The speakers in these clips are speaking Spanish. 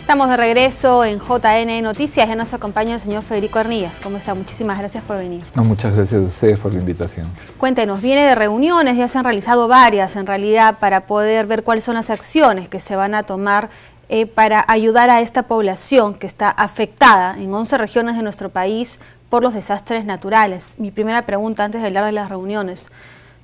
Estamos de regreso en JN Noticias. Ya nos acompaña el señor Federico Arnillas. ¿Cómo está? Muchísimas gracias por venir. No, muchas gracias a ustedes por la invitación. Cuéntenos, viene de reuniones, ya se han realizado varias en realidad para poder ver cuáles son las acciones que se van a tomar para ayudar a esta población que está afectada en 11 regiones de nuestro país por los desastres naturales. Mi primera pregunta antes de hablar de las reuniones: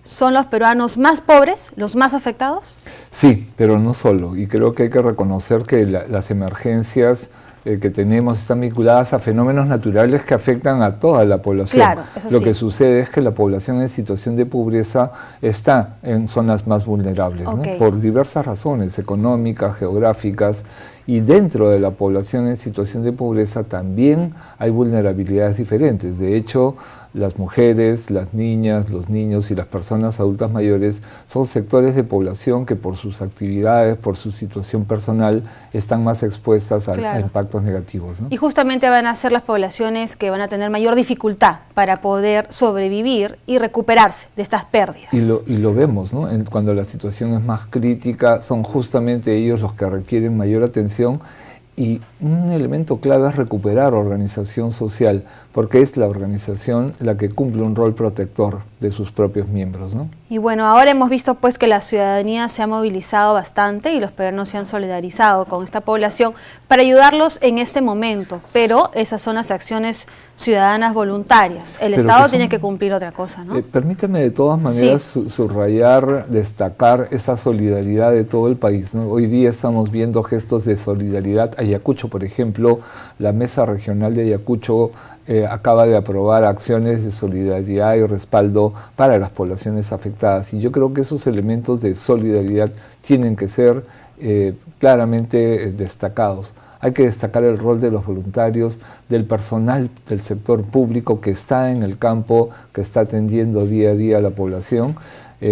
¿son los peruanos más pobres los más afectados? Sí, pero no solo. Y creo que hay que reconocer que las emergencias que tenemos están vinculadas a fenómenos naturales que afectan a toda la población. Claro, eso Lo sí. que sucede es que la población en situación de pobreza está en zonas más vulnerables, Okay. ¿no? Por diversas razones, económicas, geográficas, y dentro de la población en situación de pobreza también hay vulnerabilidades diferentes. De hecho, las mujeres, las niñas, los niños y las personas adultas mayores son sectores de población que por sus actividades, por su situación personal, están más expuestas a impactos negativos, ¿no? Y justamente van a ser las poblaciones que van a tener mayor dificultad para poder sobrevivir y recuperarse de estas pérdidas. Y lo vemos, ¿no? Cuando la situación es más crítica, son justamente ellos los que requieren mayor atención. Y un elemento clave es recuperar organización social, porque es la organización la que cumple un rol protector de sus propios miembros, ¿no? Y bueno, ahora hemos visto pues que la ciudadanía se ha movilizado bastante y los peruanos se han solidarizado con esta población para ayudarlos en este momento, pero esas son las acciones ciudadanas voluntarias. El Estado tiene que cumplir otra cosa, ¿no? Permíteme de todas maneras subrayar, destacar esa solidaridad de todo el país, ¿no? Hoy día estamos viendo gestos de solidaridad. Ayacucho, por ejemplo, la Mesa Regional de Ayacucho acaba de aprobar acciones de solidaridad y respaldo para las poblaciones afectadas. Y yo creo que esos elementos de solidaridad tienen que ser claramente destacados. Hay que destacar el rol de los voluntarios, del personal del sector público que está en el campo, que está atendiendo día a día a la población,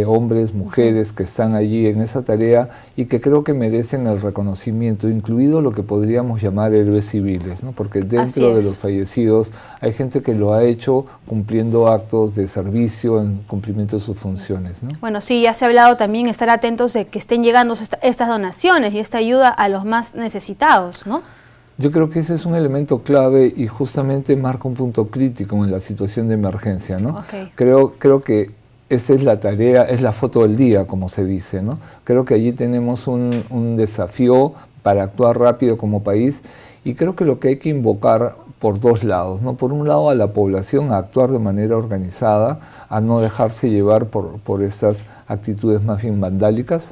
hombres, mujeres que están allí en esa tarea y que creo que merecen el reconocimiento, incluido lo que podríamos llamar héroes civiles, ¿no? Porque dentro de los fallecidos hay gente que lo ha hecho cumpliendo actos de servicio en cumplimiento de sus funciones, ¿no? Bueno, sí, ya se ha hablado también, estar atentos de que estén llegando estas donaciones y esta ayuda a los más necesitados, ¿no? Yo creo que ese es un elemento clave y justamente marca un punto crítico en la situación de emergencia, ¿no? Okay. Creo que esa es la tarea, es la foto del día, como se dice, ¿no? Creo que allí tenemos un desafío para actuar rápido como país y creo que lo que hay que invocar por dos lados, ¿no? Por un lado a la población a actuar de manera organizada, a no dejarse llevar por estas actitudes más bien vandálicas,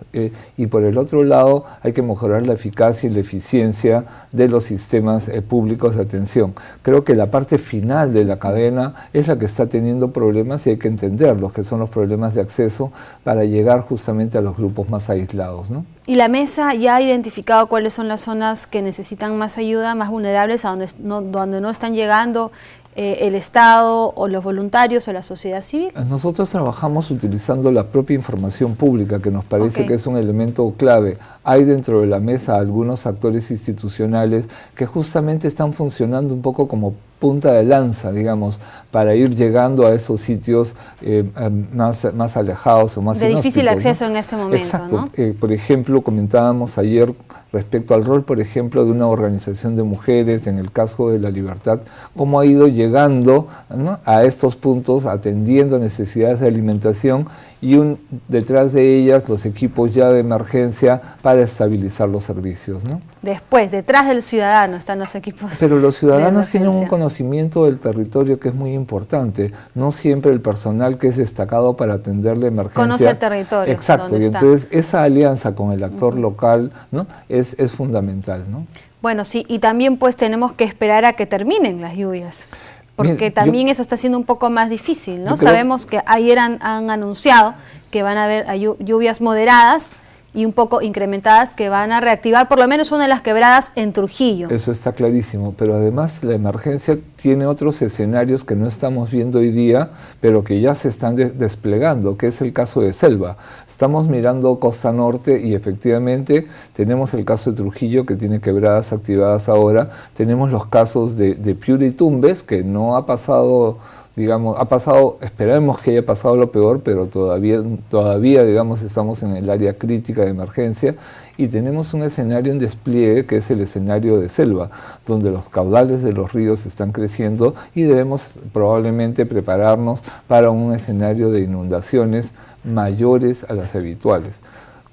y por el otro lado hay que mejorar la eficacia y la eficiencia de los sistemas públicos de atención. Creo que la parte final de la cadena es la que está teniendo problemas y hay que entender los que son los problemas de acceso para llegar justamente a los grupos más aislados, ¿no? ¿Y la mesa ya ha identificado cuáles son las zonas que necesitan más ayuda, más vulnerables, a donde no están llegando el Estado o los voluntarios o la sociedad civil? Nosotros trabajamos utilizando la propia información pública, que nos parece que es un elemento clave. Hay dentro de la mesa algunos actores institucionales que justamente están funcionando un poco como punta de lanza, digamos, para ir llegando a esos sitios más alejados o más de difícil acceso, ¿no? En este momento. Exacto. ¿No? Por ejemplo, comentábamos ayer respecto al rol, por ejemplo, de una organización de mujeres, en el caso de La Libertad, cómo ha ido llegando, ¿no?, a estos puntos, atendiendo necesidades de alimentación y detrás de ellas los equipos ya de emergencia para estabilizar los servicios, ¿no? Después, detrás del ciudadano están los equipos. Pero los ciudadanos tienen un conocimiento del territorio que es muy importante. No siempre el personal que es destacado para atender la emergencia conoce el territorio. Exacto, y entonces esa alianza con el actor local, ¿no?, es fundamental, ¿no? Bueno, sí, y también pues tenemos que esperar a que terminen las lluvias, porque también eso está siendo un poco más difícil, ¿no? Sabemos que ayer han anunciado que van a haber lluvias moderadas y un poco incrementadas que van a reactivar por lo menos una de las quebradas en Trujillo. Eso está clarísimo, pero además la emergencia tiene otros escenarios que no estamos viendo hoy día, pero que ya se están desplegando, que es el caso de Selva. Estamos mirando Costa Norte y efectivamente tenemos el caso de Trujillo, que tiene quebradas activadas ahora, tenemos los casos de Piura y Tumbes, que no ha pasado digamos, ha pasado, esperemos que haya pasado lo peor, pero todavía, digamos, estamos en el área crítica de emergencia y tenemos un escenario en despliegue que es el escenario de selva, donde los caudales de los ríos están creciendo y debemos probablemente prepararnos para un escenario de inundaciones mayores a las habituales.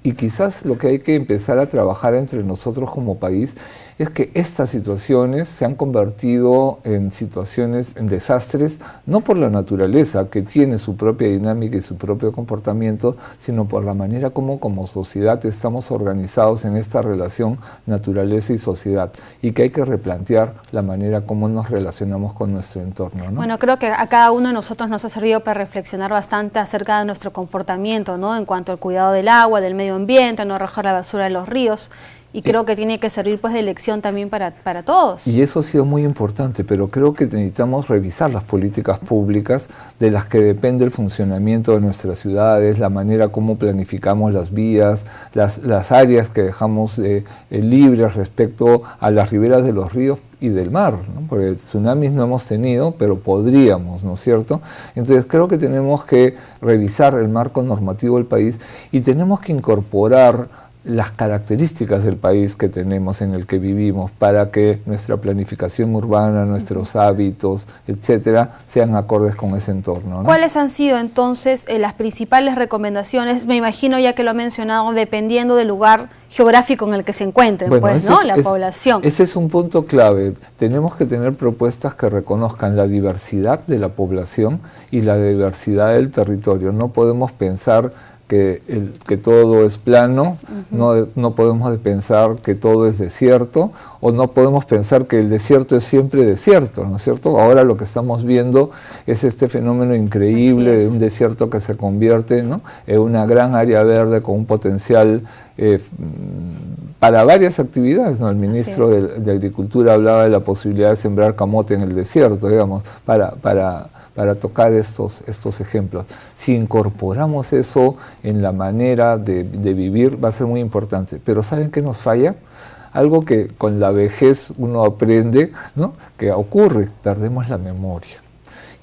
Y quizás lo que hay que empezar a trabajar entre nosotros como país es que estas situaciones se han convertido en situaciones, en desastres, no por la naturaleza, que tiene su propia dinámica y su propio comportamiento, sino por la manera como sociedad estamos organizados en esta relación naturaleza y sociedad, y que hay que replantear la manera como nos relacionamos con nuestro entorno, ¿no? Bueno, creo que a cada uno de nosotros nos ha servido para reflexionar bastante acerca de nuestro comportamiento, ¿no? En cuanto al cuidado del agua, del medio ambiente, no arrojar la basura en los ríos. Y creo que tiene que servir pues de lección también para todos. Y eso ha sido muy importante, pero creo que necesitamos revisar las políticas públicas de las que depende el funcionamiento de nuestras ciudades, la manera como planificamos las vías, las áreas que dejamos libres respecto a las riberas de los ríos y del mar, ¿no? Porque tsunamis no hemos tenido, pero podríamos, ¿no es cierto? Entonces creo que tenemos que revisar el marco normativo del país y tenemos que incorporar las características del país que tenemos, en el que vivimos, para que nuestra planificación urbana, nuestros hábitos, etcétera, sean acordes con ese entorno, ¿no? ¿Cuáles han sido entonces las principales recomendaciones? Me imagino, ya que lo ha mencionado, dependiendo del lugar geográfico en el que se encuentren, bueno, pues, ¿no? La población. Ese es un punto clave. Tenemos que tener propuestas que reconozcan la diversidad de la población y la diversidad del territorio. No podemos pensar que todo es plano, no podemos pensar que todo es desierto, o no podemos pensar que el desierto es siempre desierto, ¿no es cierto? Ahora lo que estamos viendo es este fenómeno increíble de un desierto que se convierte, ¿no?, en una gran área verde con un potencial para varias actividades, ¿no? El ministro de Agricultura hablaba de la posibilidad de sembrar camote en el desierto, digamos, para tocar estos ejemplos. Si incorporamos eso en la manera de vivir, va a ser muy importante. Pero ¿saben qué nos falla? Algo que con la vejez uno aprende, ¿no?, que ocurre: perdemos la memoria.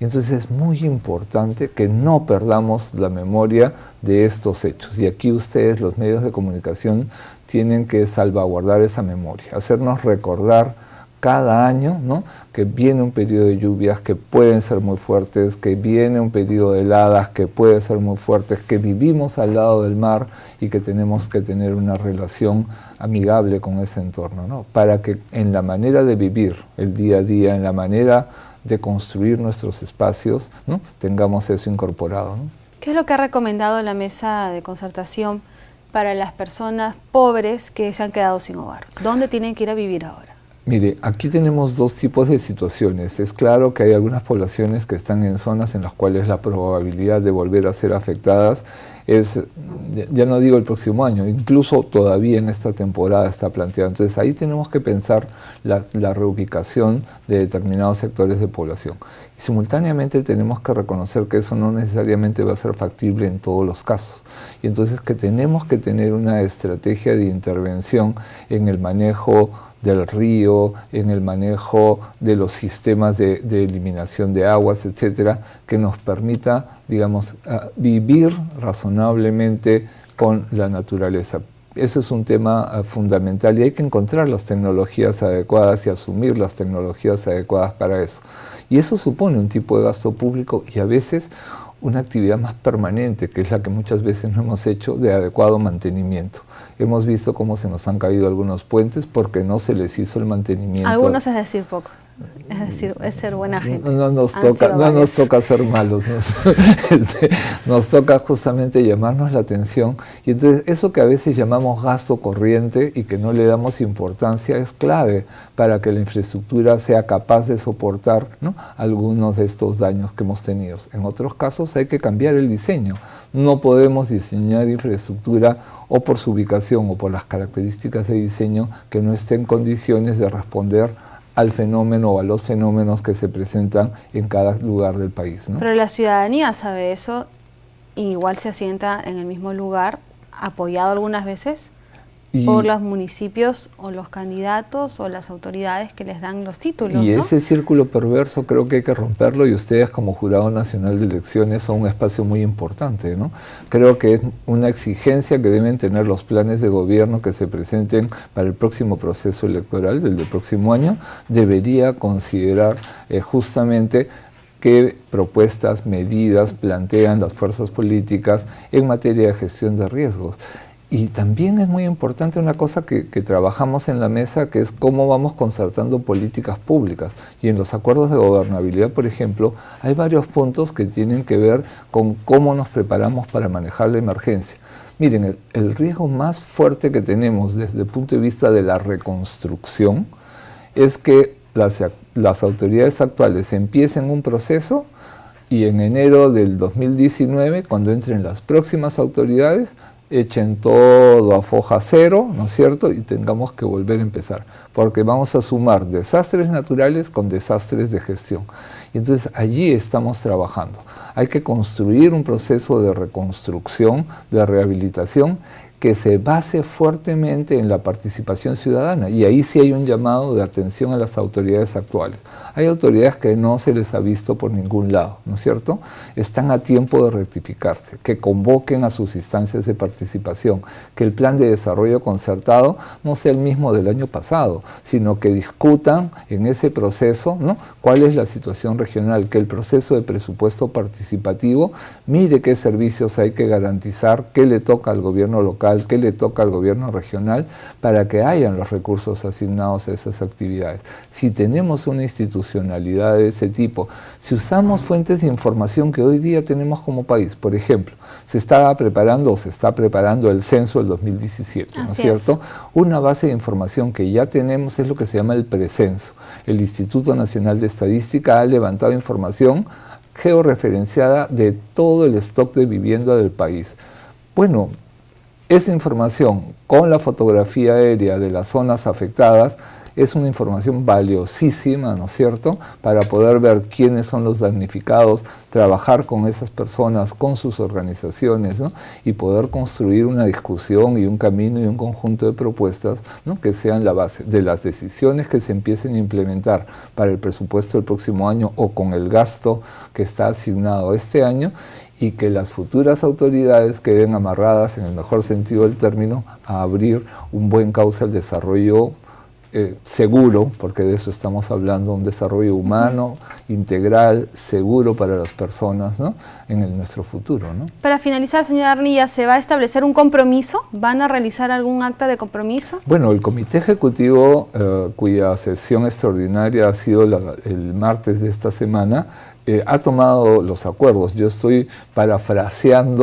Y entonces es muy importante que no perdamos la memoria de estos hechos. Y aquí ustedes, los medios de comunicación, tienen que salvaguardar esa memoria, hacernos recordar cada año, ¿no?, que viene un periodo de lluvias que pueden ser muy fuertes, que viene un periodo de heladas que puede ser muy fuertes, que vivimos al lado del mar y que tenemos que tener una relación amigable con ese entorno, ¿no?, para que en la manera de vivir el día a día, en la manera de construir nuestros espacios, ¿no?, tengamos eso incorporado, ¿no? ¿Qué es lo que ha recomendado la mesa de concertación para las personas pobres que se han quedado sin hogar? ¿Dónde tienen que ir a vivir ahora? Mire, aquí tenemos dos tipos de situaciones. Es claro que hay algunas poblaciones que están en zonas en las cuales la probabilidad de volver a ser afectadas es, ya no digo el próximo año, incluso todavía en esta temporada está planteado. Entonces ahí tenemos que pensar la reubicación de determinados sectores de población. Y simultáneamente tenemos que reconocer que eso no necesariamente va a ser factible en todos los casos. Y entonces que tenemos que tener una estrategia de intervención en el manejo del río, en el manejo de los sistemas de eliminación de aguas, etcétera, que nos permita, digamos, vivir razonablemente con la naturaleza. Eso es un tema fundamental y hay que encontrar las tecnologías adecuadas y asumir las tecnologías adecuadas para eso. Y eso supone un tipo de gasto público y a veces una actividad más permanente, que es la que muchas veces no hemos hecho, de adecuado mantenimiento. Hemos visto cómo se nos han caído algunos puentes porque no se les hizo el mantenimiento. Algunos es decir poco, es decir, es ser buena gente. No nos toca ser malos, nos toca justamente llamarnos la atención. Y entonces eso que a veces llamamos gasto corriente y que no le damos importancia es clave para que la infraestructura sea capaz de soportar, ¿no?, algunos de estos daños que hemos tenido. En otros casos hay que cambiar el diseño. No podemos diseñar infraestructura o por su ubicación o por las características de diseño que no esté en condiciones de responder al fenómeno o a los fenómenos que se presentan en cada lugar del país, ¿no? Pero la ciudadanía sabe eso y igual se asienta en el mismo lugar, apoyado algunas veces. por los municipios o los candidatos o las autoridades que les dan los títulos. Y ¿no? ese círculo perverso creo que hay que romperlo, y ustedes como Jurado Nacional de Elecciones son un espacio muy importante, ¿no? Creo que es una exigencia que deben tener los planes de gobierno que se presenten para el próximo proceso electoral del próximo año. Debería considerar justamente qué propuestas, medidas plantean las fuerzas políticas en materia de gestión de riesgos. Y también es muy importante una cosa que trabajamos en la mesa, que es cómo vamos concertando políticas públicas. Y en los acuerdos de gobernabilidad, por ejemplo, hay varios puntos que tienen que ver con cómo nos preparamos para manejar la emergencia. Miren, el riesgo más fuerte que tenemos desde el punto de vista de la reconstrucción es que las autoridades actuales empiecen un proceso y en enero del 2019, cuando entren las próximas autoridades, echen todo a foja cero, ¿no es cierto? Y tengamos que volver a empezar, porque vamos a sumar desastres naturales con desastres de gestión. Y entonces allí estamos trabajando. Hay que construir un proceso de reconstrucción, de rehabilitación, que se base fuertemente en la participación ciudadana, y ahí sí hay un llamado de atención a las autoridades actuales. Hay autoridades que no se les ha visto por ningún lado, ¿no es cierto? Están a tiempo de rectificarse, que convoquen a sus instancias de participación, que el plan de desarrollo concertado no sea el mismo del año pasado, sino que discutan en ese proceso, ¿no?, cuál es la situación regional, que el proceso de presupuesto participativo mire qué servicios hay que garantizar, qué le toca al gobierno local, qué le toca al gobierno regional, para que hayan los recursos asignados a esas actividades. Si tenemos una institucionalidad de ese tipo, si usamos fuentes de información que hoy día tenemos como país, por ejemplo, se está preparando el censo del 2017, ¿no es cierto? Una base de información que ya tenemos es lo que se llama el precenso. El Instituto Nacional de Estadística ha levantado información georreferenciada de todo el stock de vivienda del país. Bueno, esa información con la fotografía aérea de las zonas afectadas es una información valiosísima, ¿no es cierto?, para poder ver quiénes son los damnificados, trabajar con esas personas, con sus organizaciones, ¿no?, y poder construir una discusión y un camino y un conjunto de propuestas, ¿no?, que sean la base de las decisiones que se empiecen a implementar para el presupuesto del próximo año o con el gasto que está asignado este año, y que las futuras autoridades queden amarradas, en el mejor sentido del término, a abrir un buen cauce al desarrollo seguro, porque de eso estamos hablando, un desarrollo humano, integral, seguro para las personas, ¿no?, en nuestro futuro, ¿no? Para finalizar, señora Arnilla, ¿se va a establecer un compromiso? ¿Van a realizar algún acta de compromiso? Bueno, el Comité Ejecutivo, cuya sesión extraordinaria ha sido el martes de esta semana, ha tomado los acuerdos. Yo estoy parafraseando